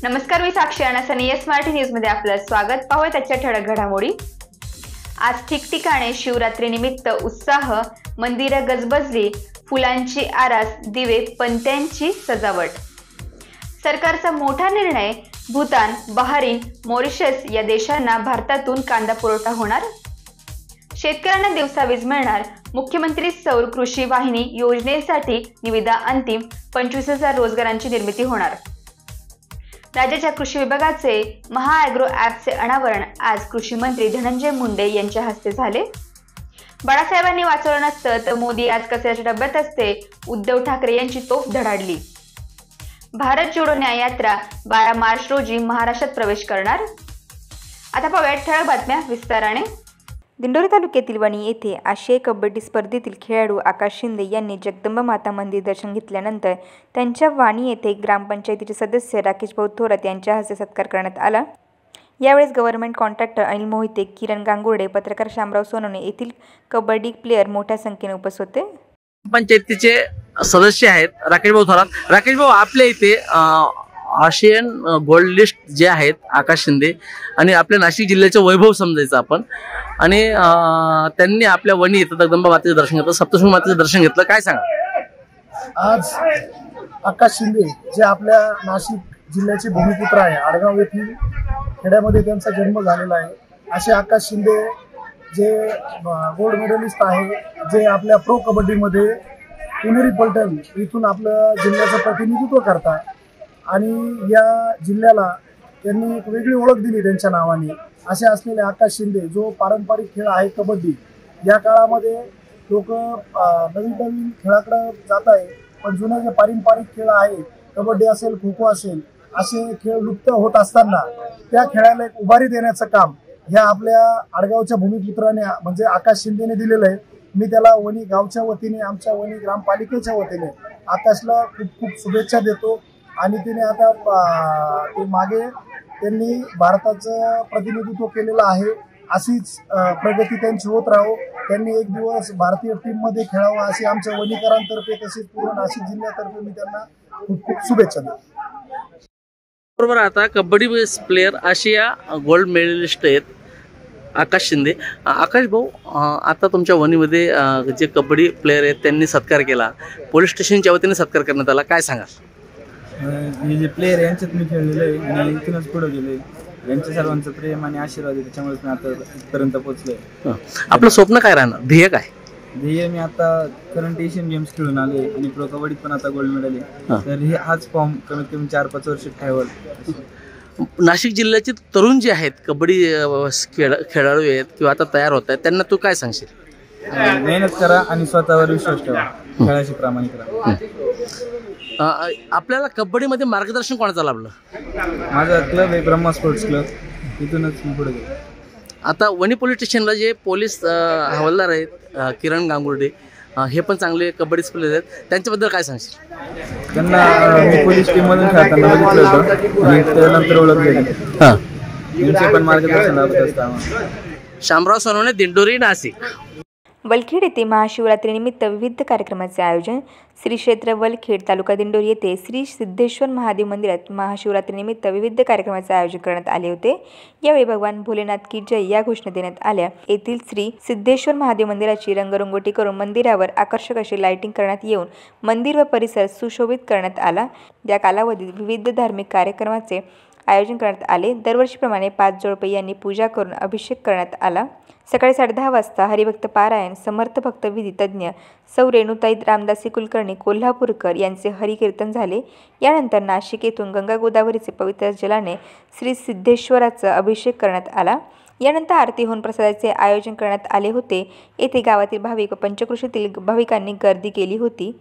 नमस्कार, मी साक्षी आणि S Marathi news मध्ये आपलं स्वागत. पाहूया त्याच्या ठळक घडामोडी. आज ठिकठिकाणी शिवरात्री निमित्त उत्साह, मंदिरं गजबजली, फुलांची आरास, दिवे, पणत्यांची सजावट. सरकारचा मोठा निर्णय. भूतान, बहारीन, मॉरिशस या देशांना भारतातून कांदा पुरवठा होणार. शेतकऱ्यांना दिवसा वीज मिळणार. मुख्यमंत्री सौर कृषी वाहिनी योजनेसाठी निविदा अंतिम. 25,000 रोजगारांची निर्मिती होणार. राज्याच्या कृषी विभागाचे महाॲग्रो ॲपचे अनावरण आज कृषी मंत्री धनंजय मुंडे यांच्या हस्ते झाले. बाळासाहेबांनी वाचवलं नसतं तर मोदी आज कचऱ्याच्या डब्यात असते. उद्धव ठाकरे यांची तोफ धडाडली. भारत जोडो न्याय यात्रा 12 मार्च रोजी महाराष्ट्रात प्रवेश करणार. आता पाहूया ठळक बातम्या विस्ताराने. दिंडोरी तालुक्यातील वणी येथे आशियाई कबड्डी स्पर्धेतील खेळाडू आकाश शिंदे यांनी जगदंबा माता मंदिर दर्शन घेतल्यानंतर त्यांच्या वाणी येथे ग्रामपंचायतीचे सदस्य राकेश भाऊ थोरात यांच्या हस्ते सत्कार करण्यात आला. यावेळेस गव्हर्नमेंट कॉन्ट्रॅक्टर अनिल मोहिते, किरण गांगुर्डे, पत्रकार शामराव सोनवणे येथील कबड्डी प्लेयर मोठ्या संख्येने उपस्थित होते. पंचायतीचे सदस्य आहेत राकेश भाऊ थोरात. राकेश भाऊ, आपल्या इथे आशियन गोल्ड लिस्ट जे आहेत आकाश शिंदे आणि आपल्या नाशिक जिल्ह्याचे वैभव समजायचं आपण, आणि त्यांनी आपल्या वणी येतं जगदंबा मातेचं दर्शन घेतलं, सप्तशृंगी मातेचं दर्शन घेतलं. काय सांगा? आज आकाश शिंदे जे आपल्या नाशिक जिल्ह्याचे भूमिपुत्र आहे, आडगाव येथील खेड्यामध्ये त्यांचा जन्म झालेला आहे. असे आकाश शिंदे जे गोल्ड मेडलिस्ट आहे, जे आपल्या प्रो कबड्डीमध्ये पुणेरी पलटण इथून आपलं जिल्ह्याचं प्रतिनिधित्व करतात आणि या जिल्ह्याला त्यांनी एक वेगळी ओळख दिली त्यांच्या नावाने. असे असलेले आकाश शिंदे जो पारंपरिक खेळ आहे कबड्डी, या काळामध्ये लोक नवीन नवीन खेळाकडे जात आहे, पण जुने जे पारंपरिक खेळ आहे कबड्डी असेल, खो खो असेल, असे खेळ लुप्त होत असताना त्या खेळाला एक उभारी देण्याचं काम ह्या आपल्या आडगावच्या भूमिपुत्राने म्हणजे आकाश शिंदेने दिलेलं आहे. मी त्याला वणी गावच्या वतीने, आमच्या वणी ग्रामपालिकेच्या वतीने आकाशला खूप खूप शुभेच्छा देतो. आणि तिने आता ते मागे त्यांनी भारताचं प्रतिनिधित्व केलेलं आहे, अशीच प्रगती त्यांची होत राहो. त्यांनी एक दिवस भारतीय टीममध्ये खेळावं अशी आमच्या वणीकरांतर्फे तसेच पूर्ण नाशिक जिल्ह्यातर्फे मी त्यांना खूप खूप शुभेच्छा देतो. बरोबर. आता कबड्डी प्लेयर आशिया गोल्ड मेडलिस्ट आहेत आकाश शिंदे. आकाश भाऊ, आता तुमच्या वणीमध्ये जे कबड्डी प्लेयर आहेत त्यांनी सत्कार केला, पोलीस स्टेशनच्या वतीने सत्कार करण्यात आला. काय सांगा? हे जे प्लेयर यांच्यात मी खेळलेलो आहे आणि इथूनच पुढे गेलोय. यांच्या सर्वांचं प्रेम आणि आशीर्वाद आहे, त्याच्यामुळे मी आता इथपर्यंत पोहोचलोय. आपलं स्वप्न काय राहणार, ध्येय काय? ध्येय मी आता करंट एशियन गेम्स खेळून आलोय आणि प्रो कबड्डीत पण आता गोल्ड मेडल आहे. तर हे हाच फॉर्म कमीत कमी 4-5 वर्ष ठेवल. नाशिक जिल्ह्याचे तरुण जे आहेत कबड्डी खेळाडू आहेत किंवा आता तयार होत आहेत, त्यांना तू काय सांगशील? मेहनत करा आणि स्वतःवर विश्वास ठेवा, खेळाशी प्रामाणिक राहा. आपल्याला कबड्डीमध्ये मार्गदर्शन कोणाचं लाभलं? माझा क्लब आहे ब्रह्मा स्पोर्ट्स क्लब, इथूनच मी पुढे गेलो. आता वणी पोलीस स्टेशनला जे पोलीस हवालदार आहेत किरण गांगुर्डे, हे पण चांगले कबड्डी प्लेयर आहेत, त्यांच्याबद्दल काय सांगशील? त्यांना मी पोलीस टीम मधून खेळताना बघितलं होतं आणि त्यानंतर ओळखले. त्यांचे पण मार्गदर्शन लाभत असतं. शामराव सोनवणे, दिंडोरी, नाशिक. वलखेड येथे महाशिवरात्रीनिमित्त विविध कार्यक्रमाचे आयोजन. श्री क्षेत्र वलखेड, तालुका दिंडोरी येथे श्री सिद्धेश्वर महादेव मंदिरात महाशिवरात्रीनिमित्त विविध कार्यक्रमाचे आयोजन करण्यात आले होते. यावेळी भगवान भोलेनाथ की जय या घोषणा देण्यात आल्या. येथील श्री सिद्धेश्वर महादेव मंदिराची रंगरंगोटी करून मंदिरावर आकर्षक अशी लाइटिंग करण्यात येऊन मंदिर व परिसर सुशोभित करण्यात आला. या कालावधीत विविध धार्मिक कार्यक्रमाचे आयोजन करण्यात आले. दरवर्षीप्रमाणे 5 जोडपे यांनी पूजा करून अभिषेक करण्यात आला. सकाळी 10:30 वाजता हरिभक्त पारायण, समर्थ भक्त विधी तज्ज्ञ सौ रेणुताई रामदासी कुलकर्णी कोल्हापूरकर यांचे हरिकीर्तन झाले. यानंतर नाशिक येथून गंगा गोदावरीचे पवित्र जलाने श्री सिद्धेश्वराचा अभिषेक करण्यात आला. यानंतर आरती होऊन प्रसादाचे आयोजन करण्यात आले होते. येथे गावातील भाविक व पंचक्रोशीतील भाविकांनी गर्दी केली होती.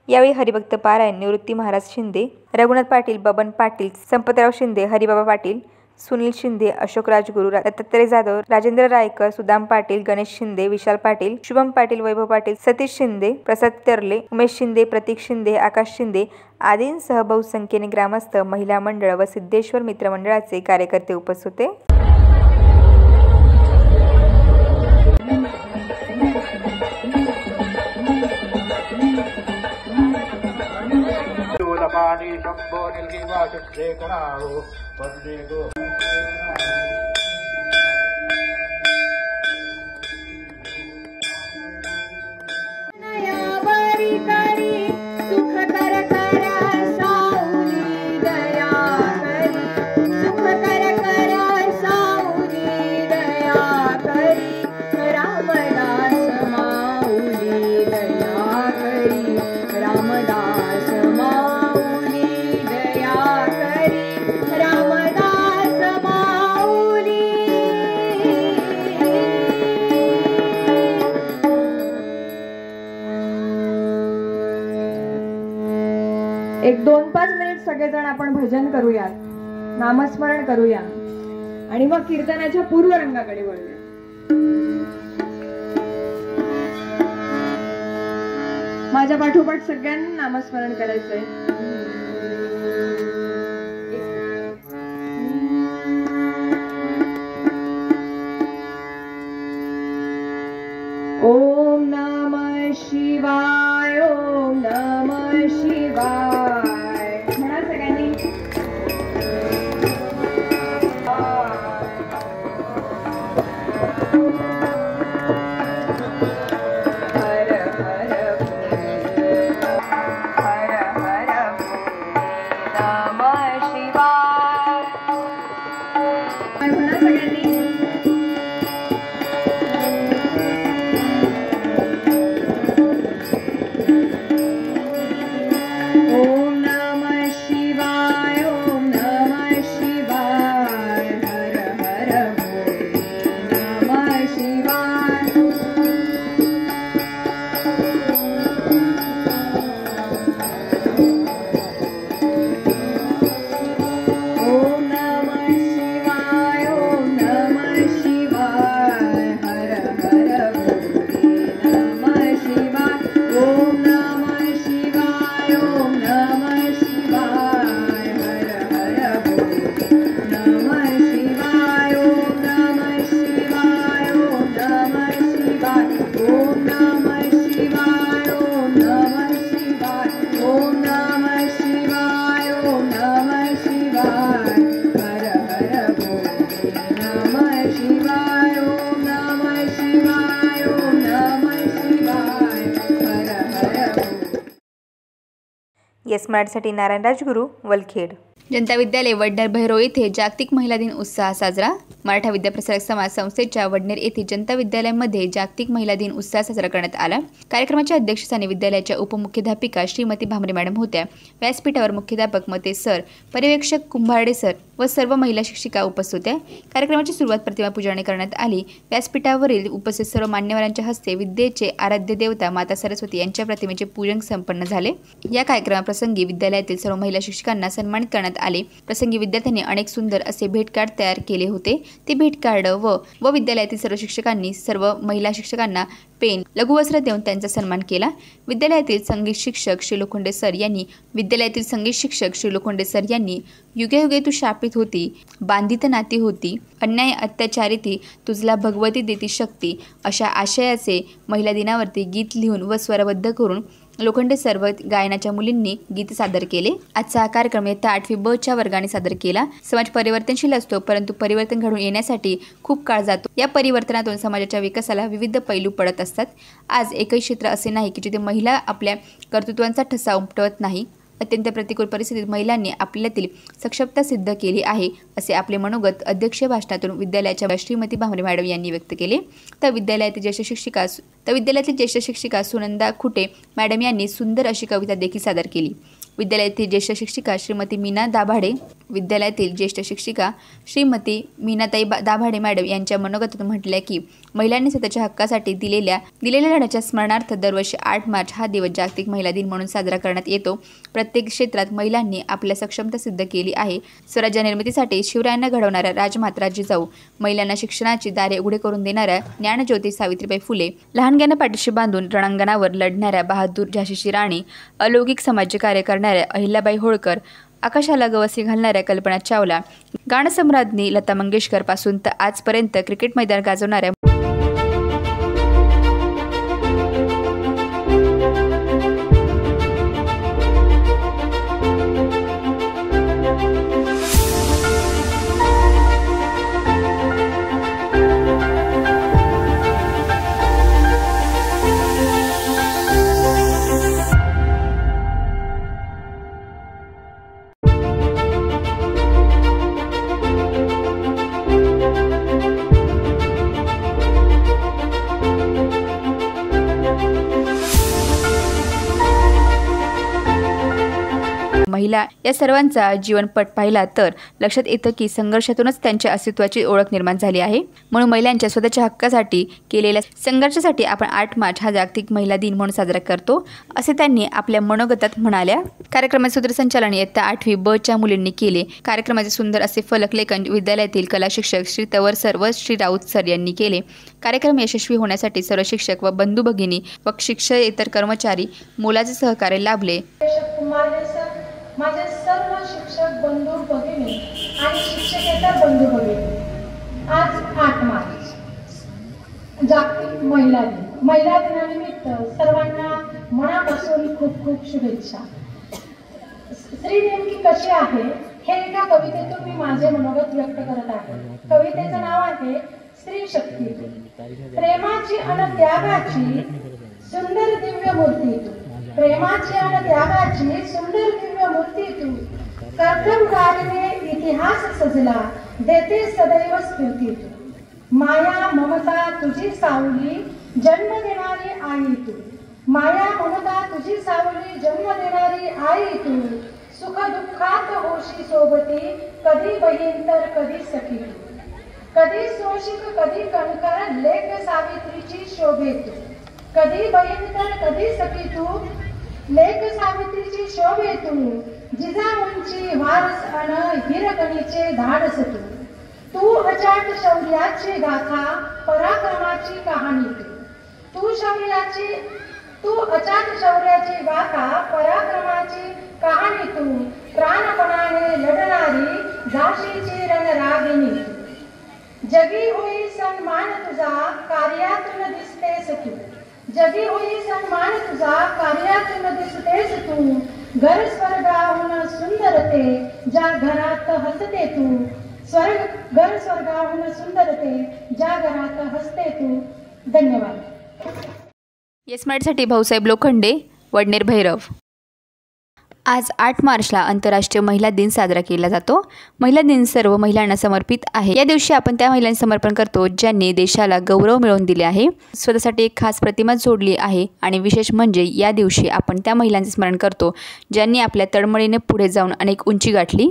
यावेळी हरिभक्त पारायण निवृत्ती महाराज शिंदे, रघुनाथ पाटील, बबन पाटील, संपतराव शिंदे, हरिबाबा पाटील, सुनील शिंदे, अशोक राजगुरू, दत्तात्रय जाधव, राजेंद्र रायकर, सुदाम पाटील, गणेश शिंदे, विशाल पाटील, शुभम पाटील, वैभव पाटील, सतीश शिंदे, प्रसाद तरले, उमेश शिंदे, प्रतीक शिंदे, आकाश शिंदे आदींसह बहुसंख्येने ग्रामस्थ, महिला मंडळ व सिद्धेश्वर मित्र मंडळाचे कार्यकर्ते उपस्थित होते. पाणी शंभो निर्जीवा शुद्धे करावो एक 2-5 मिनिट सगळेजण आपण भजन करूया, नामस्मरण करूया आणि मग कीर्तनाच्या पूर्व रंगाकडे वळूया. माझ्या पाठोपाठ सगळ्यांनी नामस्मरण करायचंय. ओम नमः शिवाय, ओम नमः शिवाय. म्हणा सगळ्यांनी. हर हर हर हर नमः शिवाय. म्हणा सगळ्यांनी. येस मराठीसाठी नारायण राजगुरू, वलखेड. जनता विद्यालय वडनेर भैरव येथे जागतिक महिला दिन उत्साह साजरा. मराठा विद्याप्रसारक समाज संस्थेच्या वडनेर येथे जनता विद्यालयामध्ये जागतिक महिला दिन उत्साह साजरा करण्यात आला. कार्यक्रमाच्या अध्यक्षस्थानी विद्यालयाच्या उपमुख्याध्यापिका श्रीमती भामरे मॅडम होत्या. व्यासपीठावर मुख्याध्यापक मते सर, पर्यवेक्षक कुंभारडे सर व सर्व महिला शिक्षिका उपस्थित होत्या. कार्यक्रमाची सुरुवात प्रतिमा पूजनाने करण्यात आली. व्यासपीठावरील उपस्थित सर्व मान्यवरांच्या हस्ते विद्येचे आराध्य देवता माता सरस्वती यांच्या प्रतिमेचे पूजन संपन्न झाले. या कार्यक्रमाप्रसंगी विद्यालयातील सर्व महिला शिक्षकांना सन्मानित करण्यात आले. प्रसंगी विद्यार्थ्यांनी अनेक सुंदर असे भेट कार्ड तयार केले होते. ते भेट कार्ड व विद्यालयातील सर्व शिक्षकांनी सर्व महिला शिक्षकांना पेन, लघुवस्त्र देऊन त्यांचा सन्मान केला. विद्यालयातील संगीत शिक्षक श्री लोखंडे सर यांनी युगे युगे तू शापित होती, बांधित नाती होती, अन्याय अत्याचारिती तुझला भगवती देती शक्ती अशा आशयाचे महिला दिनावरती गीत लिहून व स्वरबद्ध करून लोखंडे सर्व गायनाच्या मुलींनी गीत सादर केले. आजचा हा कार्यक्रम इयत्ता 8वी ब च्या वर्गाने सादर केला. समाज परिवर्तनशील असतो, परंतु परिवर्तन घडून येण्यासाठी खूप काळ जातो. या परिवर्तनातून समाजाच्या विकासाला विविध पैलू पडत असतात. आज एकही क्षेत्र असे नाही की जिथे महिला आपल्या कर्तृत्वांचा ठसा उमटवत नाही. अत्यंत प्रतिकूल परिस्थितीत महिलांनी आपल्यातील सक्षमता सिद्ध केली आहे असे आपले मनोगत अध्यक्षीय भाषणातून विद्यालयाच्या श्रीमती भामरे मॅडम यांनी व्यक्त केले. तर विद्यालयातील ज्येष्ठ शिक्षिका सुनंदा खुटे मॅडम यांनी सुंदर अशी कविता देखील सादर केली. विद्यालयातील ज्येष्ठ शिक्षिका श्रीमती मीनाताई दाभाडे मॅडम यांच्या मनोगतातून म्हटले की महिलांनी स्वतःच्या हक्कासाठी दिलेल्या लढ्याच्या स्मरणार्थ दरवर्षी 8 मार्च हा दिवस जागतिक महिला दिन म्हणून साजरा करण्यात येतो. प्रत्येक क्षेत्रात महिलांनी आपल्या सक्षमता सिद्ध केली आहे. स्वराज्य निर्मितीसाठी शिवरायांना घडवणाऱ्या राजमाता जिजाऊ, महिलांना शिक्षणाची दारे उघडे करून देणाऱ्या ज्ञानज्योती सावित्रीबाई फुले, लहानग्यांना पाठीशी बांधून रणांगणावर लढणाऱ्या बहादूर झाशीची राणी, अलौकिक समाज कार्य करणाऱ्या अहिल्याबाई होळकर, आकाशाला गवसी घालणाऱ्या कल्पना चावला, गानसम्राज्ञी लता मंगेशकर पासून तर आजपर्यंत क्रिकेट मैदान गाजवणाऱ्या महिला या सर्वांचा जीवनपट पाहिला तर लक्षात येतं की संघर्षातूनच त्यांच्या अस्तित्वाची ओळख निर्माण झाली आहे. म्हणून महिलांच्या स्वतःच्या हक्कासाठी केलेल्या संघर्षासाठी आपण 8 मार्च हा जागतिक महिला दिन म्हणून साजरा करतो, असे त्यांनी आपल्या मनोगतात म्हणाल्या. कार्यक्रमाचे सूत्रसंचालन इयत्ता 8वी ब च्या मुलींनी केले. कार्यक्रमाचे सुंदर असे फलकलेखन विद्यालयातील कला शिक्षक श्री तवर सर व श्री राऊत सर यांनी केले. कार्यक्रम यशस्वी होण्यासाठी सर्व शिक्षक व बंधू भगिनी व शिक्षकेतर कर्मचारी मोलाचे सहकार्य लाभले. माझे सर्व शिक्षक बंधू भगिनी आणि शिक्षकेतर बंधू भगिनी, आज 8 मार्च जागतिक महिला दिन. महिला दिनानिमित्त सर्वांना मनापासून खूप खूप शुभेच्छा. स्त्री नेमकी कशी आहे हे एका कवितेतून मी माझे मनोगत व्यक्त करत आहे. कवितेचं नाव आहे स्त्री शक्ती. प्रेमाची आणि त्यागाची सुंदर दिव्य मूर्ती तू, प्रेमाची आणि त्यागाची सुंदर दिव्य मूर्ती तू, कर्तव्यकारीने इतिहास सजला, देते सदैव स्फूर्ती तू. माया ममता तुझी सावली जन्म देणारी आई तू, माया ममता तुझी सावली जन्म देणारी आई तू, सुख दुःखात होशी सोबती, कधी बहीण तर कधी सखी तू, कधी सोशिक कधी कणकर, लेक सावित्रीची शोभे तू, कधी बहीण तर कधी सखी तू, लेक सावित्रीची शोभे तू, जिजाऊंची वारस अन हिरकणीचे धाडस तू, तू अचाट शौर्याची गाथा पराक्रमाची कहाणी तू, तू अचाट शौर्याची गाथा पराक्रमाची कहाणी तू, प्राणपणाने लढणारी झाशीची रणरागिणी तू, जगी होई सन्मान तुझा कार्यातून दिसतेस तू, जगी होई सन्मान तुझा कार्यातून दिसतेस तू, घर स्वर्गाहून सुंदरते ज्या घरात हसते तू, घर स्वर्गाहून सुंदरते ज्या घरात हसते तू. धन्यवाद. येस मराठीसाठी भाऊसाहेब लोखंडे, वडनेर भैरव. आज 8 मार्चला आंतरराष्ट्रीय महिला दिन साजरा केला जातो. महिला दिन सर्व महिलांना समर्पित आहे. या दिवशी आपण त्या महिलांना समर्पण करतो ज्यांनी देशाला गौरव मिळवून दिले आहे, स्वतःसाठी एक खास प्रतिमा जोडली आहे. आणि विशेष म्हणजे या दिवशी आपण त्या महिलांचे स्मरण करतो ज्यांनी आपल्या तळमळीने पुढे जाऊन अनेक उंची गाठली.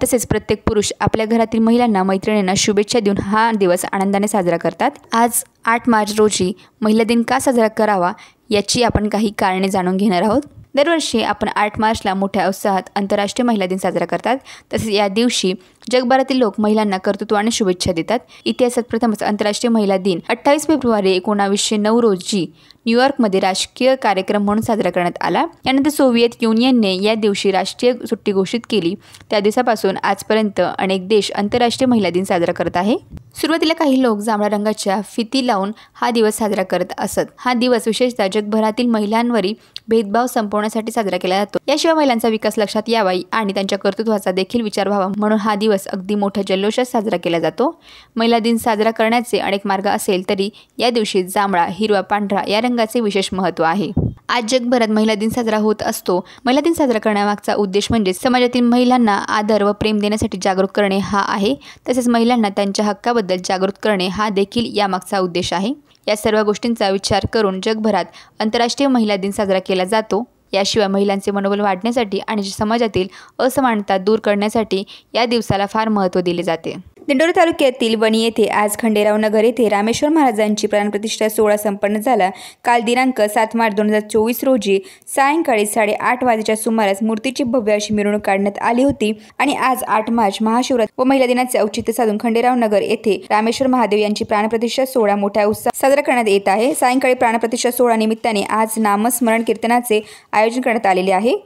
तसेच प्रत्येक पुरुष आपल्या घरातील महिलांना मैत्रिणींना शुभेच्छा देऊन हा दिवस आनंदाने साजरा करतात. आज 8 मार्च रोजी महिला दिन का साजरा करावा याची आपण काही कारणे जाणून घेणार आहोत. दरवर्षी आपण 8 मार्चला मोठ्या उत्साहात आंतरराष्ट्रीय महिला दिन साजरा करतात. तसेच या दिवशी जगभरातील लोक महिलांना कर्तृत्वाने शुभेच्छा देतात. इतिहासात प्रथमच आंतरराष्ट्रीय महिला दिन 28 फेब्रुवारी 1909 रोजी न्यूयॉर्कमध्ये राजकीय कार्यक्रम म्हणून साजरा करण्यात आला. यानंतर सोव्हिएत युनियनने या दिवशी राष्ट्रीय सुट्टी घोषित केली. त्या दिवसापासून आजपर्यंत अनेक देश आंतरराष्ट्रीय महिला दिन साजरा करत आहे. सुरुवातीला काही लोक जांभळ्या रंगाच्या फिती लावून हा दिवस साजरा करत असत. हा दिवस विशेषतः जगभरातील महिलांवरील भेदभाव संपवण्यासाठी साजरा केला जातो. याशिवाय महिलांचा विकास लक्षात यावा आणि त्यांच्या कर्तृत्वाचा देखील विचार व्हावा म्हणून हा दिवस अगदी मोठ्या जल्लोषात साजरा केला जातो. महिला दिन साजरा करण्याचे अनेक मार्ग असेल तरी या दिवशी जांभळा, हिरवा, पांढरा या रंगाचे विशेष महत्त्व आहे. आज जगभरात महिला दिन साजरा होत असतो. महिला दिन साजरा करण्यामागचा उद्देश म्हणजे समाजातील महिलांना आदर व प्रेम देण्यासाठी जागरूक करणे हा आहे. तसेच महिलांना त्यांच्या हक्काबद्दल जागृत करणे हा देखील यामागचा उद्देश आहे. या सर्व गोष्टींचा विचार करून जगभरात आंतरराष्ट्रीय महिला दिन साजरा केला जातो. याशिवाय महिलांचे मनोबल वाढण्यासाठी आणि समाजातील असमानता दूर करण्यासाठी या दिवसाला फार महत्त्व दिले जाते. दिंडोरी तालुक्यातील वणी येथे आज खंडेराव नगर येथे रामेश्वर महाराजांची प्राणप्रतिष्ठा सोहळा संपन्न झाला. काल दिनांक 7 मार्च 2024 रोजी सायंकाळी 8:30 वाजेच्या सुमारास मूर्तीची भव्य अशी मिरवणूक काढण्यात आली होती. आणि आज 8 मार्च महाशिवरात्री व महिला दिनाचे औचित्य साधून खंडेराव नगर येथे रामेश्वर महादेव यांची प्राणप्रतिष्ठा सोहळा मोठ्या उत्साहात साजरा करण्यात येत आहे. सायंकाळी प्राणप्रतिष्ठा सोहळा निमित्ताने आज नामस्मरण कीर्तनाचे आयोजन करण्यात आलेले आहे.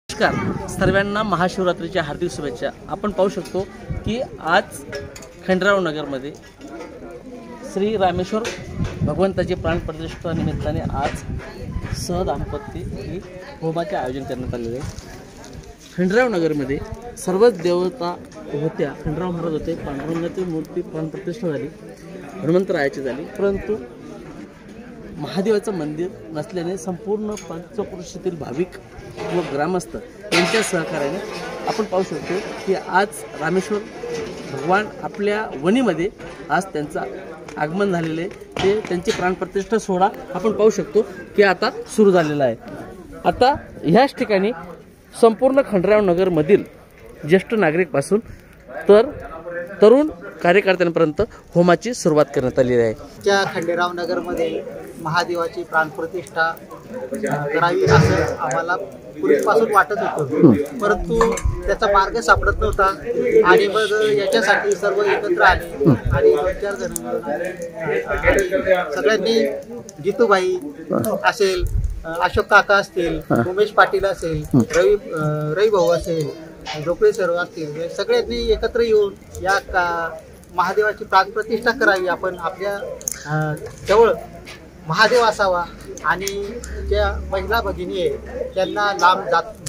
नमस्कार सर्वांना, महाशिवरात्रीच्या हार्दिक शुभेच्छा. आपण पाहू शकतो की आज खंडेराव नगरमध्ये श्री रामेश्वर भगवंताची प्राणप्रतिष्ठा निमित्ताने आज सहदाम्पत्य ही होमाचे आयोजन करण्यात आलेले आहे. खंडेराव नगरमध्ये सर्वच देवता होत्या. खंडेराव महाराज होते, पांडुरंगाची मूर्ती प्राणप्रतिष्ठा झाली, हनुमंतरायाची झाली, परंतु महादेवाचं मंदिर नसल्याने संपूर्ण पंचक्रोशीतील भाविक व ग्रामस्थ यांच्या सहकार्याने आपण पाहू शकतो की आज रामेश्वर भगवान आपल्या वणीमध्ये आज त्यांचं आगमन झालेलं आहे. ते त्यांची प्राणप्रतिष्ठा सोहळा आपण पाहू शकतो की आता सुरू झालेला आहे. आता ह्याच ठिकाणी संपूर्ण खंडराव नगरमधील ज्येष्ठ नागरिकपासून तर तरुण कार्यकर्त्यांपर्यंत होमाची सुरुवात करण्यात आलेली आहे. त्या खंडेराव नगरमध्ये महादेवाची प्राणप्रतिष्ठा करावी असं आम्हाला पूर्वीपासून वाटत होतं, परंतु त्याचा मार्ग सापडत नव्हता. आणि मग याच्यासाठी सर्व एकत्र आले आणि 2-4 जण सगळ्यांनी, जितूबाई असेल, अशोक काका असतील, उमेश पाटील असेल, रवी भाऊ असेल, ढोकळे सर असतील, सगळ्यांनी एकत्र येऊन या महादेवाची प्राणप्रतिष्ठा करावी. आपण आपल्या जवळ महादेव असावा आणि ज्या महिला भगिनी आहे त्यांना लांब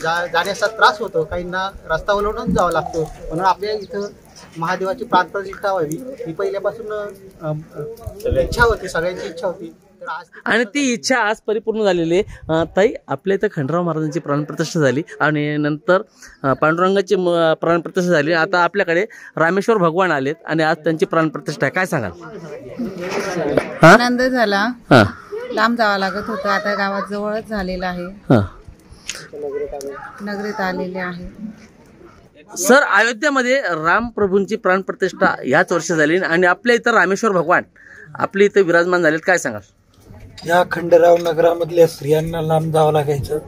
जाण्याचा त्रास होतो, काहींना रस्ता ओलांडून जावं लागतो, म्हणून आपल्या इथं महादेवाची प्राणप्रतिष्ठा व्हावी ही पहिल्यापासून इच्छा होती, सगळ्यांची इच्छा होती. आणि ती इच्छा आज परिपूर्ण झालेली आहे. ताई, आपल्या इथं खंडराव महाराजांची प्राणप्रतिष्ठा झाली आणि नंतर पांडुरंगाची प्राणप्रतिष्ठा झाली. आता आपल्याकडे रामेश्वर भगवान आलेत आणि आज त्यांची प्राणप्रतिष्ठा आहे. काय सांगाल? आनंद झाला. लांब जावं लागत होतं, आता गावात जवळच झालेलं आहे, नगरीत आलेले आहे. सर, अयोध्यामध्ये रामप्रभूंची प्राणप्रतिष्ठा याच वर्षी झाली आणि आपल्या इथं रामेश्वर भगवान आपल्या इथं विराजमान झालेत. काय सांगाल? या खंडेराव नगरामधल्या स्त्रियांना लांब जावं लागायचं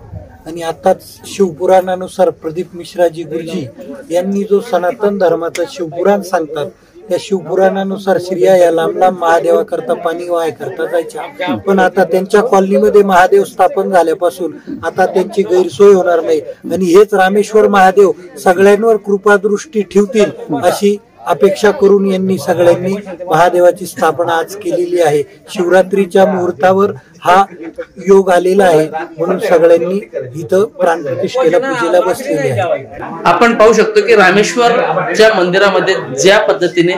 आणि आताच शिवपुराणानुसार प्रदीप मिश्राजी गुरुजी यांनी जो सनातन धर्माचं शिवपुराण सांगतात, त्या शिवपुराणानुसार स्त्रिया या लांब लांब महादेवाकरता पाणी वाया करता जायच्या. पण आता त्यांच्या कॉलनीमध्ये महादेव स्थापन झाल्यापासून आता त्यांची गैरसोय होणार नाही आणि हेच रामेश्वर महादेव सगळ्यांवर कृपादृष्टी ठेवतील अशी अपेक्षा करून यांनी सगळ्यांनी महादेवाची स्थापना आज केलेली आहे. शिवरात्रीच्या मुहूर्तावर हा योग आलेला आहे म्हणून सगळ्यांनी इथं प्राणप्रतिष्ठेला पूजेला बसलेले आहे. आपण पाहू शकतो की रामेश्वरच्या मंदिरामध्ये ज्या पद्धतीने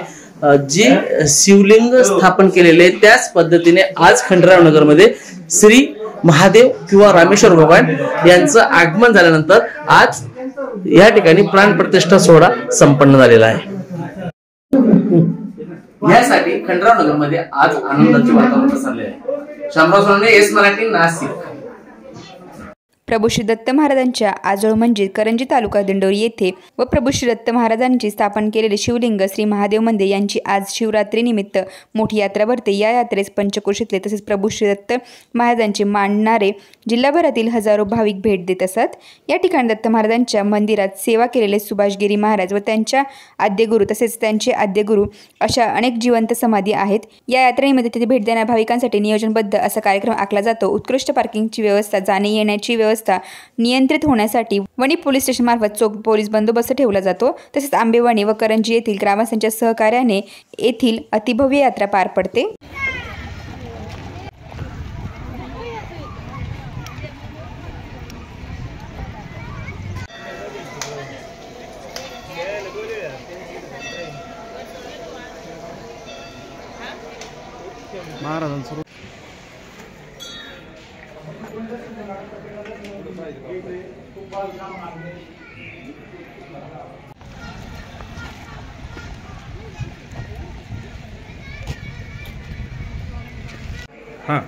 जी शिवलिंग स्थापन केलेले आहे त्याच पद्धतीने आज खंडराव नगरमध्ये श्री महादेव किंवा रामेश्वर भगवान यांचं आगमन झाल्यानंतर आज या ठिकाणी प्राणप्रतिष्ठा सोहळा संपन्न झालेला आहे. यासाठी खंडराव नगरमध्ये आज आनंदाचे वातावरण पसरले आहे. शामराव सोनवणे, एस मराठी, नाशिक. प्रभू श्री दत्त महाराजांच्या आजोळ म्हणजे करंजी तालुका दिंडोरी येथे व प्रभू श्री दत्त महाराजांची स्थापन केलेले शिवलिंग श्री महादेव मंदिर यांची आज शिवरात्रीनिमित्त मोठी यात्रा भरते. या यात्रेस पंचक्रोशीतले तसेच प्रभू श्री दत्त महाराजांचे मानणारे जिल्हाभरातील हजारो भाविक भेट देत असतात. या ठिकाणी दत्त महाराजांच्या मंदिरात सेवा केलेले सुभाषगिरी महाराज व त्यांच्या आद्यगुरू तसेच त्यांचे आद्यगुरू अशा अनेक जिवंत समाधी आहेत. या यात्रेनिमित्त तिथे भेट देणाऱ्या भाविकांसाठी नियोजनबद्ध असा कार्यक्रम आखला जातो. उत्कृष्ट पार्किंगची व्यवस्था, जाणे येण्याची व्यवस्था नियंत्रित होण्यासाठी वणी पोलीस स्टेशन मार्फत चोख पोलीस बंदोबस्त ठेवला जातो. तसेच आंबेवणी व करंजी येथील ग्रामस्थांच्या सहकार्याने येथील अतिभव्य यात्रा पार पडते. महाराजांचं हां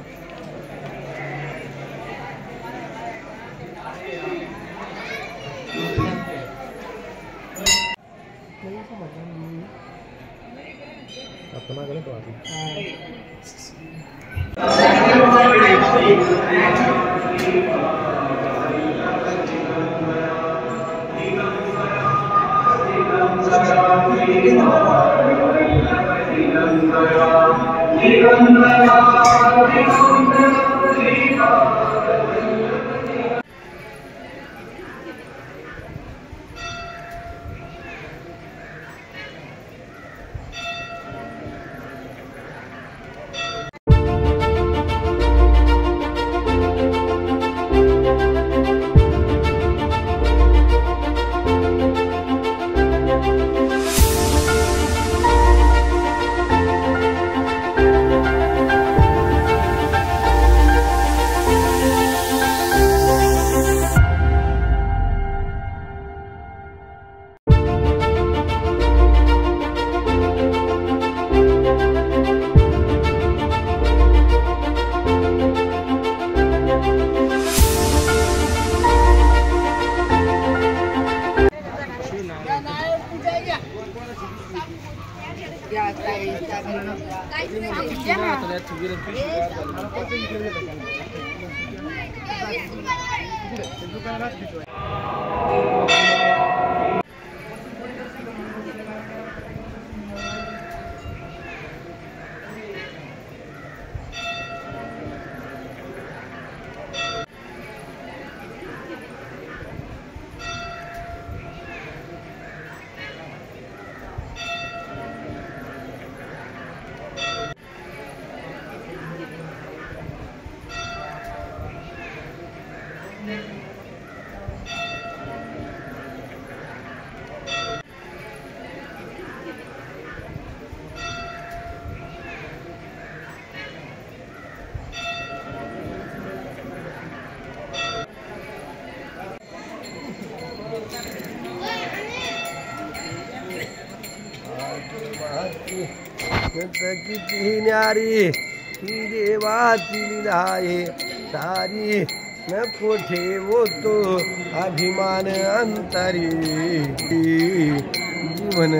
किती न्यारी ही देवाची लीला आहे सारी नको ठेवो तो अभिमान अंतरी जीवन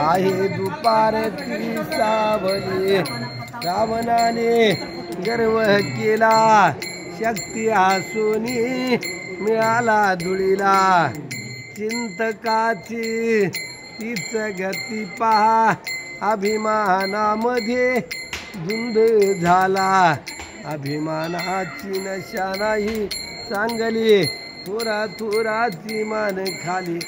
आहे दुपारची सावली रावणाने गर्व केला शक्ती आसुनी मिळाला धुळीला चिंतकाची तीच गती पहा अभिमानामध्ये धुंद झाला अभिमानाची नशा नाही चांगली थोरा थोराची मान खाली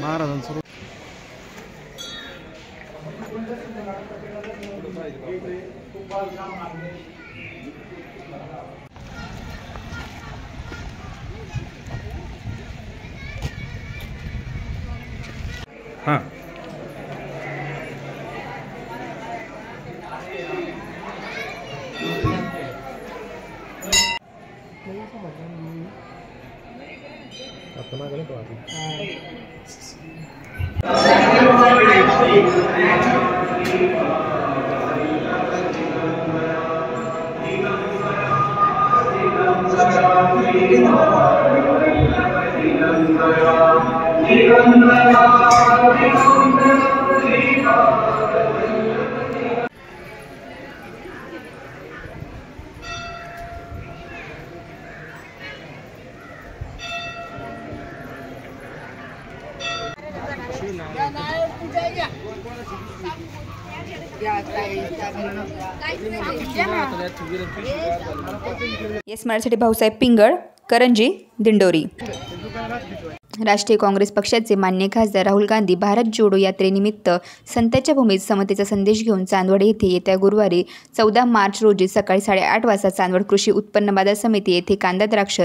महाराजांचं हां येस मराठीसाठी भाऊसाहेब पिंगळ, करंजी, दिंडोरी. राष्ट्रीय काँग्रेस पक्षाचे मान्य खासदार राहुल गांधी भारत जोडो यात्रेनिमित्त संतांच्या भूमीत समतेचा संदेश घेऊन चांदवड येथे येत्या गुरुवारी 14 मार्च रोजी सकाळी 8:30 वाजता चांदवड कृषी उत्पन्न बाजार समिती येथे कांदा, द्राक्ष,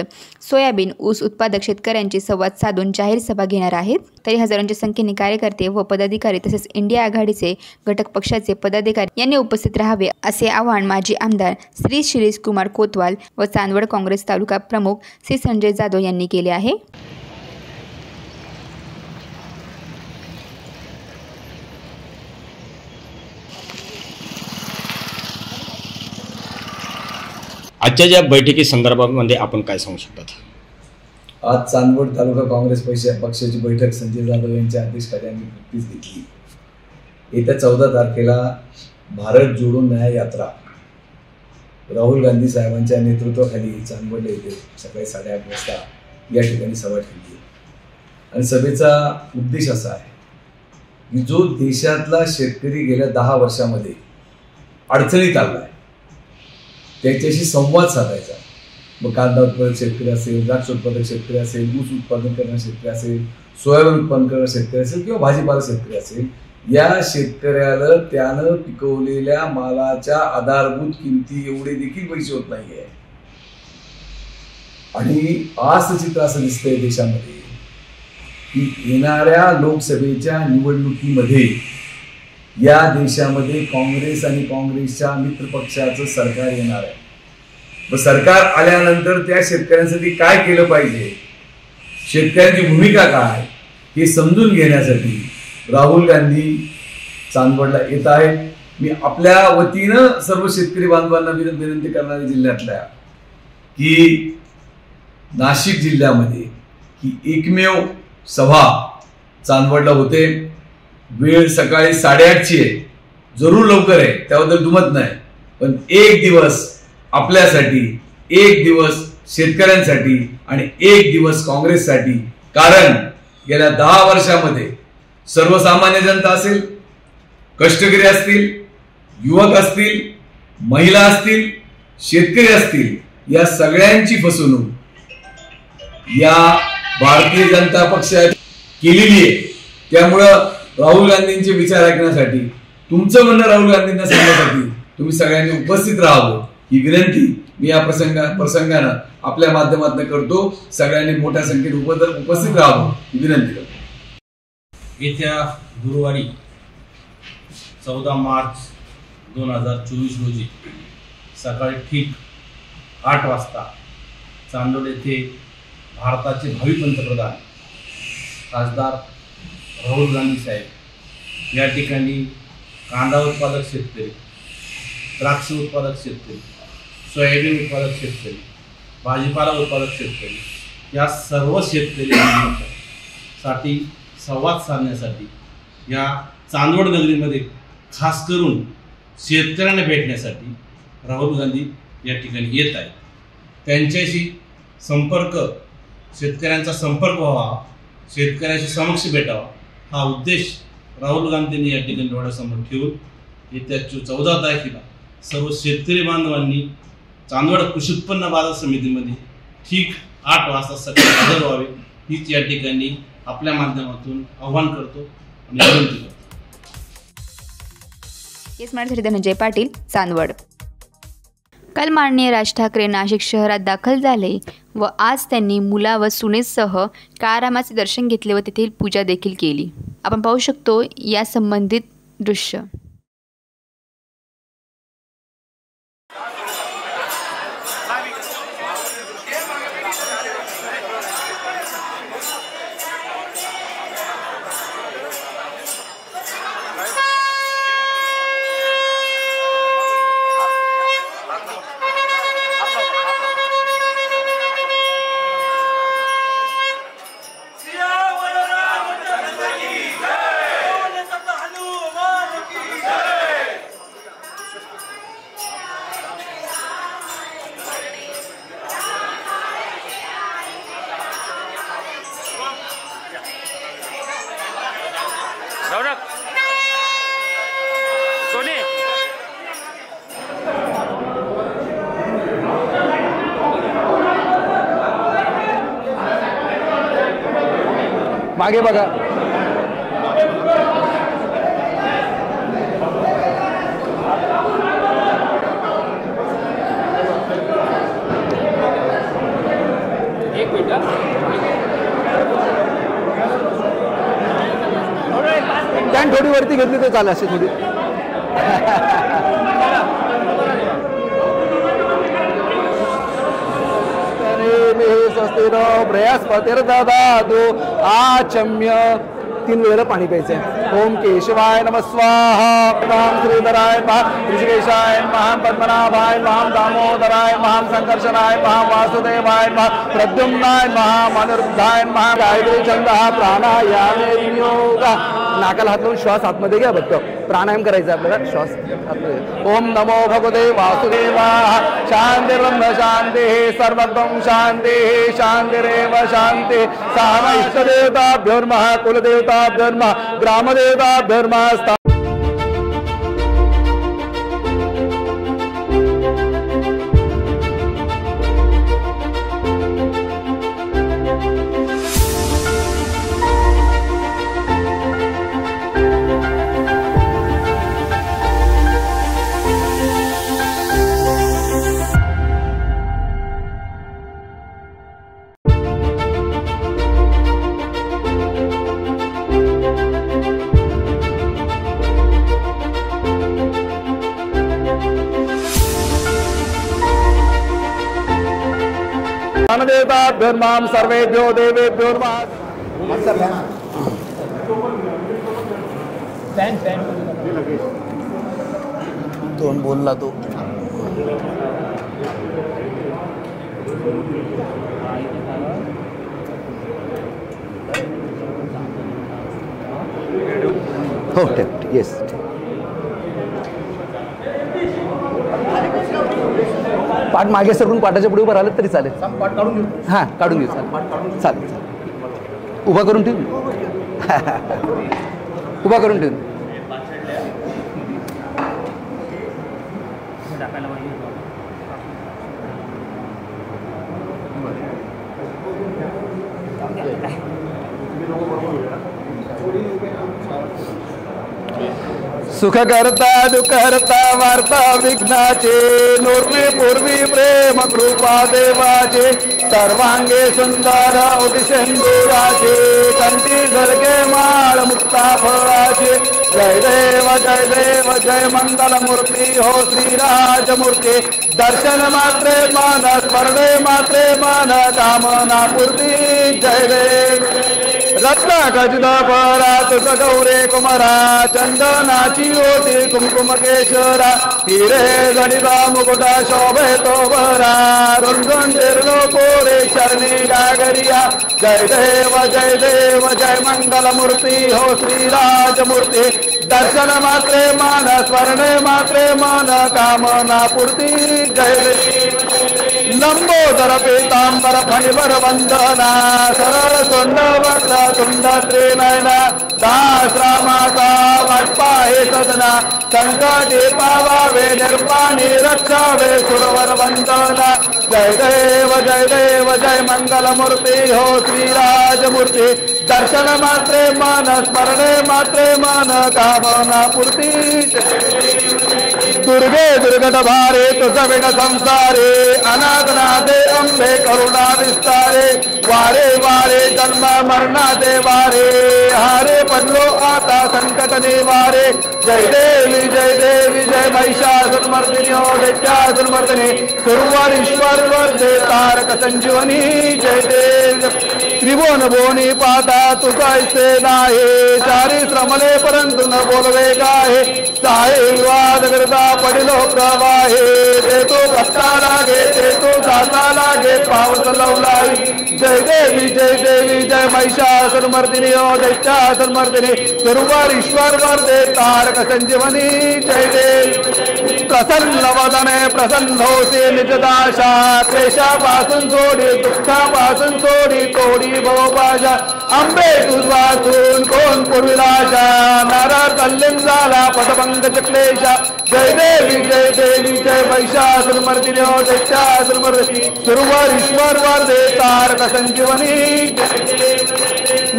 सोयाबीन, ऊस उत्पादक शेतकऱ्यांशी संवाद साधून जाहीर सभा घेणार आहेत. तरी हजारोंच्या संख्येने कार्यकर्ते व पदाधिकारी तसेच इंडिया आघाडीचे घटक पक्षाचे पदाधिकारी यांनी उपस्थित राहावे असे आवाहन माजी आमदार श्री शिरीष कुमार कोतवाल व चांदवड काँग्रेस तालुका प्रमुख श्री संजय जाधव यांनी केले आहे. आजच्या या बैठकी संदर्भामध्ये आपण काय सांगू शकतात? आज चांदवड तालुका काँग्रेस पक्षाची बैठक संजय जाधव यांच्या अध्यक्षतेखाली नुकतीच घेतली. येत्या 14 तारखेला भारत जोडो न्याय यात्रा राहुल गांधी साहेबांच्या नेतृत्वाखाली चांदवड येथे सकाळी 8:30 वाजता या ठिकाणी सभा ठेवली आणि सभेचा उद्देश असा आहे की जो देशातला शेतकरी गेल्या 10 वर्षामध्ये अडचणीत आला आहे त्याच्याशी संवाद साधायचा. मग कांदा उत्पादक शेतकरी असेल, द्राक्ष उत्पादक शेतकरी असेल, ऊस उत्पादन करणारे शेतकरी असेल, सोयाबीन उत्पादन करणारे शेतकरी असेल किंवा भाजीपाला शेतकरी असेल, या शेतकऱ्याला त्यानं पिकवलेल्या मालाच्या आधारभूत किमती एवढे देखील पैसे होत नाहीये. आणि आज चित्र असं दिसतंय देशामध्ये की येणाऱ्या लोकसभेच्या निवडणुकीमध्ये या देशामध्ये काँग्रेस आणि काँग्रेसच्या मित्रपक्षाचं सरकार येणार आहे. मग सरकार आल्यानंतर त्या शेतकऱ्यांसाठी काय केलं पाहिजे, शेतकऱ्यांची भूमिका काय हे समजून घेण्यासाठी राहुल गांधी चांदवडला येत आहेत. मी आपल्या वतीनं सर्व शेतकरी बांधवांना विनंती करणार आहे जिल्ह्यातल्या की नाशिक जिल्ह्यामध्ये ही एकमेव सभा चांदवडला होते. वेळ सकाळी 8:30ची आहे. जरूर लवकर आहे, त्याबद्दल दुमत नाही, पण एक दिवस आपल्यासाठी, एक दिवस शेतकऱ्यांसाठी आणि एक दिवस काँग्रेससाठी. कारण गेल्या 10 वर्षामध्ये सर्वसामान्य जनता असेल, कष्टकरी असतील, युवक असतील, महिला असतील, शेतकरी असतील, या सगळ्यांची फसवणूक या भारतीय जनता पक्षाने केलेली आहे. त्यामुळं राहुल गांधींचे विचार ऐकण्यासाठी, तुमचं म्हणणं राहुल गांधींना सांगण्यासाठी तुम्ही सगळ्यांनी उपस्थित राहावं ही विनंती मी या प्रसंगानं आपल्या माध्यमातून करतो. सगळ्यांनी मोठ्या संख्येत उपस्थित राहावं ही विनंती करतो. येत्या गुरुवारी 14 मार्च 2024 रोजी सकाळी ठीक 8 वाजता चांदोड येथे भारताचे भावी पंतप्रधान खासदार राहुल गांधी साहेब या ठिकाणी कांदा उत्पादक शेतकरी, द्राक्ष उत्पादक शेतकरी, सोयाबीन उत्पादक शेतकरी, भाजीपाला उत्पादक शेतकरी या सर्व शेतकऱ्यांसाठी संवाद साधण्यासाठी या चांदवड नगरीमध्ये खास करून शेतकऱ्यांना भेटण्यासाठी राहुल गांधी या ठिकाणी येत आहेत. त्यांच्याशी संपर्क, शेतकऱ्यांचा संपर्क व्हावा, शेतकऱ्यांशी समक्ष भेटावा हा उद्देश राहुल गांधींनी या ठिकाणी डोळ्यासमोर ठेवून येत्या 14 तारखेला सर्व शेतकरी बांधवांनी चांदवड कृषी उत्पन्न बाजार समितीमध्ये ठीक 8 वाजता सकाळी हजर व्हावे हीच या ठिकाणी आपल्या माध्यमातून आव्हान करतो आणि विनंती करतो. धनंजय पाटील, चांदवड. काल माननीय राज ठाकरे नाशिक शहरात दाखल झाले व आज त्यांनी मुला व सुनेसह काळारामाचे दर्शन घेतले व तेथील पूजा देखील केली. आपण पाहू शकतो या संबंधित दृश्य. मागे बघा. एक मिनिट. टॅन थोडी वरती घेतली तर चालेल अशी थोडी. बृहस्पतिर्ददातु आचम्य 3 वेळा पाणी प्यायचं. ओम केशवाय नमः स्वाहा. ओम श्रीधराय नमः, ऋषिकेशाय नमः, पद्मनाभाय नमः, दामोदराय नमः, संकर्षणाय नमः, वासुदेवाय नमः, प्रद्युम्नाय नमः, अनिरुद्धाय नमः. गायत्री छंदः प्राणायामे विनियोगः. नाकाला हात लावून श्वास आतमध्ये घ्या. बघतो प्राणायाम करायचा आपल्याला. श्वास आतमध्ये. ओम नमो भगवते वासुदेवाय. शांतिर्ब्रह्म शांतिः, सर्वगं शांतिः, शांतिरेव शांतिः. सा इष्टदेवताभ्यो नमः, कुलदेवताभ्यो नमः, ग्रामदेवताभ्यो नमः. देवताभ्यो नमः, सर्वेभ्यो देवेभ्यो नमः. तोंड बोलला तो. हो ठेव. येस पाठ मागे सरकून पाठाच्या पुढे उभं राहिलं तरी चालेल. हां काढून घेऊ. चालेल चालेल. उभा करून ठेवून उभा करून ठेवून. सुख करता दुःख करता वार्ता विघ्नाचे नूर्मी पूर्वी प्रेम कृपा देवाचे सर्वांगे सुंदर उदिशेंदुराचे कंठी झळके माळ मुक्ता फळाचे जय देव जय मंगल मूर्ती हो श्रीराजमूर्ती दर्शन मात्रे मान स्मरणे मात्रे मान कामना पूर्ती जय देव रत्न खचित परात गौरे कुमारा चंदनाची होती कुमकुम केशरा हिरे गणिता मुकुटा शोभे तो बरा रुंजन तिरलो कोरे चरणी गागरिया जय देव जय मंगल मूर्ती हो श्रीराजमूर्ती दर्शन मात्रे मान स्मरणे मात्रे मान कामना पूर्ती जय देव लंबोदर पीतांबर फणिवर वंदना सरळ सोंडवक्र तुंड त्रिनयना दास रामाचा वाटपा हे सदना संकटे पावावे निर्पाणी रक्षावे सुरवर वंदना जय देव जय मंगल मूर्ती हो श्रीराजमूर्ती दर्शन मात्रे मान स्मरणे मात्रे मान कामना पूर्ती दुर्गे दुर्गट भारे तुझविण संसारे अनाथनाथे अंबे करुणा विस्तारे वारे वारे जन्म मरणाचे वारे हारे पडलो आता संकट निवारे जय देवी जय महिषासुरमर्दिनी हो दैत्यासुरमर्दिनी सुरवर ईश्वर वर्धे तारक संजीवनी जय देव त्रिभुवन भुवनी पाता तुझा ऐसे नाही चारी श्रमले परंतु न बोलवे गाहे साहे विवाद करता पडिलो प्रवाहे ते तो भक्ता लागे ते तो जाता लागे पावस लवलाई जय देवी जय महिषासुरमर्दिनी हो दैत्यासुरमर्दिनी सुरवर ईश्वर वर्धे तारक संजीवनी जय देव प्रसन्न वदने प्रसन्न होते निजदाशा क्लेशापासून सोडी दुःखापासून सोडी तोडी भवपाशा अंबे तुझवासून कोण पूर्विलाशा नारा कल्लिम झाला पटपंकज क्लेशा जय देवी जय महिषासुरमर्दिनी हो दैत्यासुरमर्दिनी सुरवर ईश्वर वर्धे तारक संजीवनी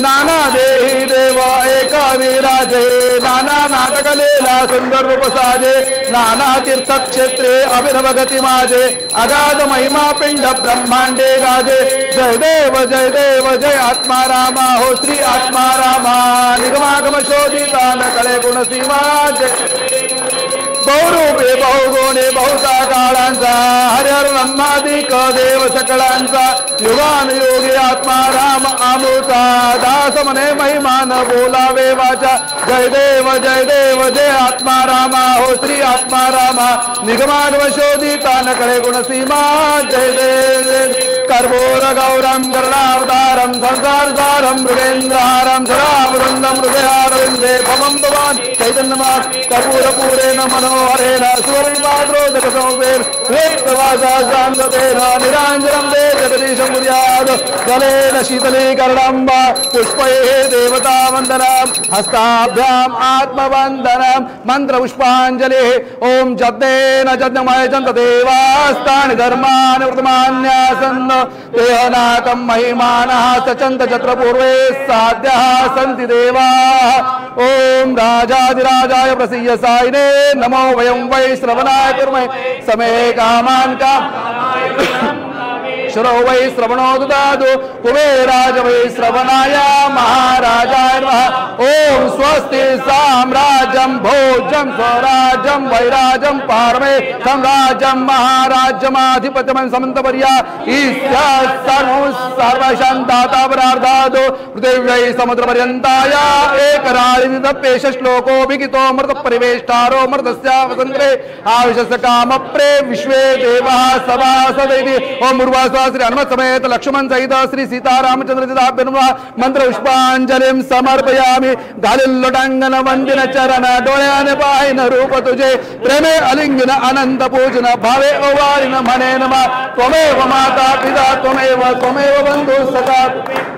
नाना देही देव एका विराजे नाना नाटक लीला सुंदर रूप साजे नाना तीर्थक्षेत्रे अभिनव गती माझे अगाध महिमा पिंड ब्रह्मांडे गाजे जय देव जय आत्मा रामा हो श्री आत्मा रामा निगमागम शोधिता न कळे गुण सीमा जय बहुरूपे बहुगुणे बहुता काळांचा हरिहर ब्रह्मादिक देव सकळांचा युगानुयोगी आत्मा राम आमूचा दास मने महिमान बोलावे वाचा जय देव जय आत्मा रामा हो श्री आत्मा रामा निगमागम शोधिता न कळे गुण सीमा जय देव कर्पूर गौरम करुणावतारम संसारसारम मृगेन्द्रहारम सदावृंदम हृदयारविंदे भवम भवान चैतन्यमास कर्पूर पूरेण मनोहरेण सुवर्णपात्रोदक सौपेन श्वेतवासा शान्ततेन निराञ्जनं ते जगदीशं कुर्यात् जलेन शीतलीकरणं वा पुष्पैः देवतावन्दनं हस्ताभ्याम् आत्मवन्दनं मन्त्रपुष्पाञ्जलिः ॐ जप्तेन जज्ञमयजन्त देवास्तानि धर्माणि वर्तमान्यासन् देहनाकं महिमानः सचन्त चत्र पूर्वे साध्यः सन्ति देवाः ॐ राजाधिराजाय प्रसीय सायिने नमो वयं वै श्रवणाय कुर्महे समे कामान् श्रो वै श्रवणो ददातु कुबेराज वै श्रवणाय महाराजाय नमः ॐ स्वस्ति साम्राज्य राजम भोजम स्वराजम वैराजम पारमे सम्राजम महाराज्यमाधिपत्यम समंतपर्या ईश्या सर्वशांताता परार्धादो पृथिव्यै समुद्रपर्यन्ताय एकराळिनिदप्येष श्लोकोऽभिगितो मृत परिवेष्टारो मृतस्य वसन्त्रे आविशस्य कामप्रे विश्वे देवः सभासदैति ओम उर्वासवा श्री हनुमत समेत लक्ष्मण सहित श्री सीतारामचंद्र जिताभ्यनुमा मंत्र पुष्पांजलिं समर्पयामि घालील लोटांगण वंदिन चरण डोळ्याने पाहिन रूप तुझे प्रेमे अलिंगन अनंत पूजन भावे ओवारिन म्हणे नमा त्वमेव माता पिता त्वमेव बंधु सखा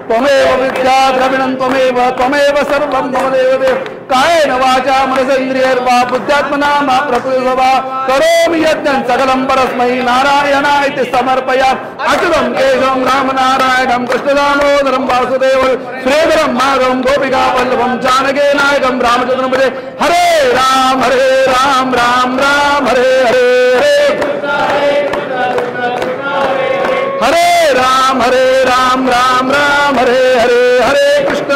त्वमेव विद्या द्रविणं त्वमेव सर्वं मम देवदेव कायेन वाचा मनसेन्द्रियैर्वा बुद्ध्यात्मना मा प्रकृतिर्वा करोमि यज्ञं सकलं परस्मै नारायणाय समर्पयामि अच्युतं केशवं रामनारायणं कृष्णदामोदरं वासुदेवं श्रीधरं माधवं गोपिकावल्लभं जानकीनायकं रामचन्द्रं भजे हरे राम राम राम हरे हरे हरे राम राम हरे हरे हरे कृष्ण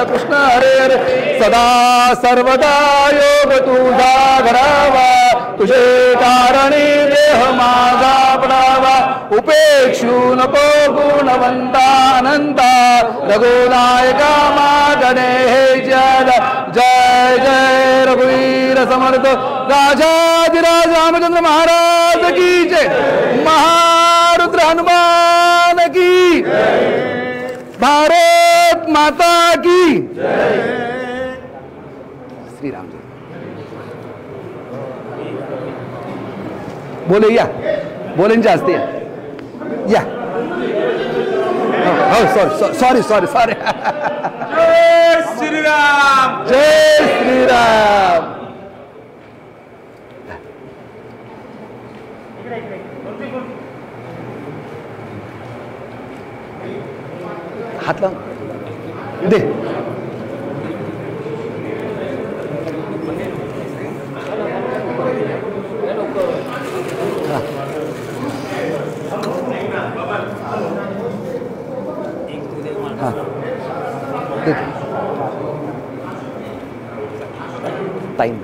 कृष्ण हरे हरे सदा सर्वदा योग तुझा घडावा तुझे कारणी देह माझा पडावा उपेक्षू नको गुणवंता अनंता रघुनायका मागणे हे जय जय जय रघुवीर समर्थ राजाधिराज रामचंद्र महाराज की जय महारुद्र हनुमान की भारत माता की श्री राम बोले या बोलेंच्या असते या हो सॉरी जय श्रीराम जय श्रीराम हात लाव दे टाइम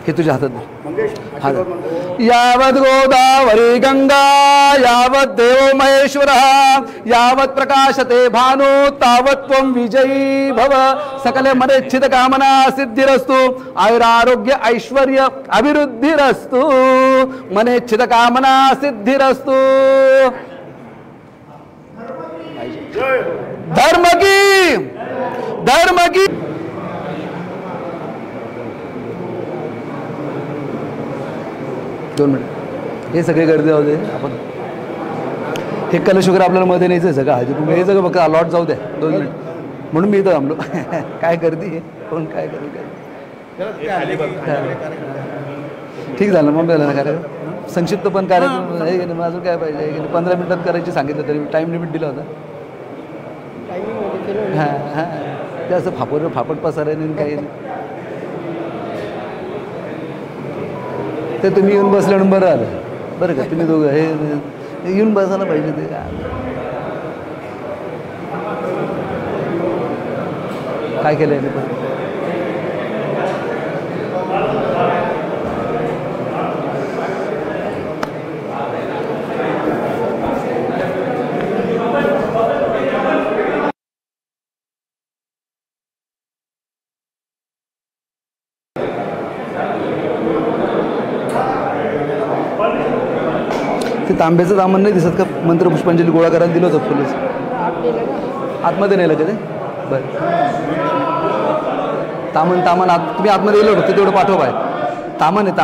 हे तुझ्या हातात यावत गोदावरी गंगा यावत देवो महेश्वरः यावत प्रकाशते भानु तावत त्वं विजयी भव सकल मनेच्छित कामना सिद्धिरस्तु आयुरारोग्य ऐश्वर्य अभिवृद्धिरस्तु मनेच्छित कामना सिद्धिरस्तु धर्म की दोन मिनिट हे सगळे गर्दी जाऊ दे आपण हे कलश वगैरे आपल्याला मध्ये न्यायचं सगळं हळदी कुंकू हे सगळं फक्त अलॉट जाऊ द्या 2 मिनिट म्हणून मी इथं थांबलो काय गर्दी आहे कोण काय करू ठीक झालं मग झालं ना कार्यक्रम संक्षिप्त पण कार्यक्रम हे की नाही अजून काय पाहिजे 15 मिनिटात करायची सांगितलं तरी टाईम लिमिट दिला होता हां ते असं फापट पसारायने काही नाही ते तुम्ही येऊन बसल्या म्हणून बरं आलं बरं का तुम्ही दोघं हे येऊन बसायला पाहिजे ते काय केलं आहे पण ते तांब्याचं दामन नाही दिसत का मंत्र पुष्पांजली गोळा करायला दिलं होतं फुलच आतमध्ये नेलं का ते बरं तामन तुम्ही आतमध्ये गेलो फक्त तेवढं पाठव बाय तामन आहे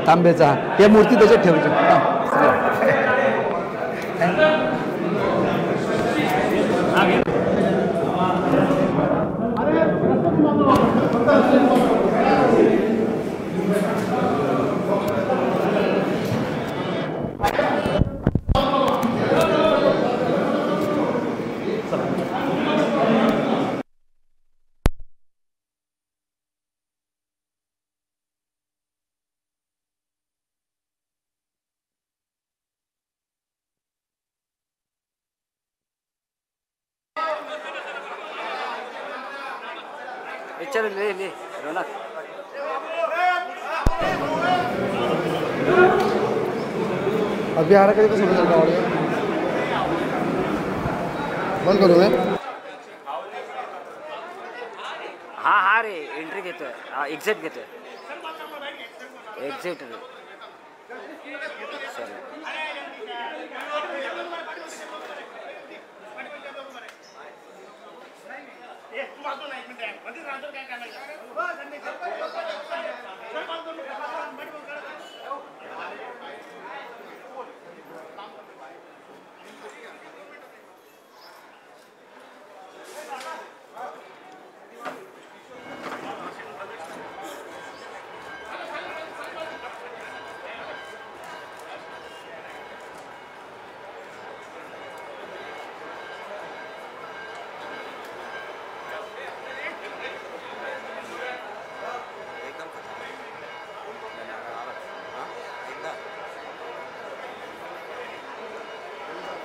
तांब्याचा या मूर्ती त्याच्यात ठेवायची चलो ले ले रौनक अभी आ रहा कधी कसं समजेल गावाला बंद करू मैं हाँ हाँ रे एंट्री घेतोय हाँ एक्झिट घेतोय एक्झिट रे सॉरी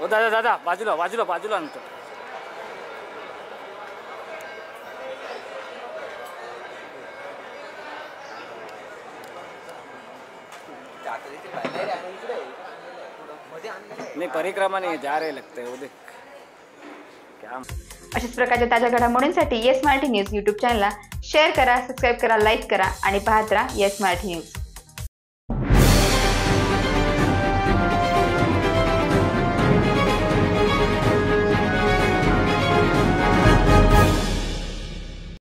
ओ दादा दादा बाजूला बाजूला बाजूला आणतो नहीं परिक्रमा नहीं जा रहे लगते हैं वो देख क्या अशाच प्रकारच्या ताज्या घडामोडींसाठी येस मराठी न्यूज यूट्यूब चॅनलला शेअर करा, सबस्क्राईब करा, लाईक करा आणि पाहत राहा येस मराठी न्यूज.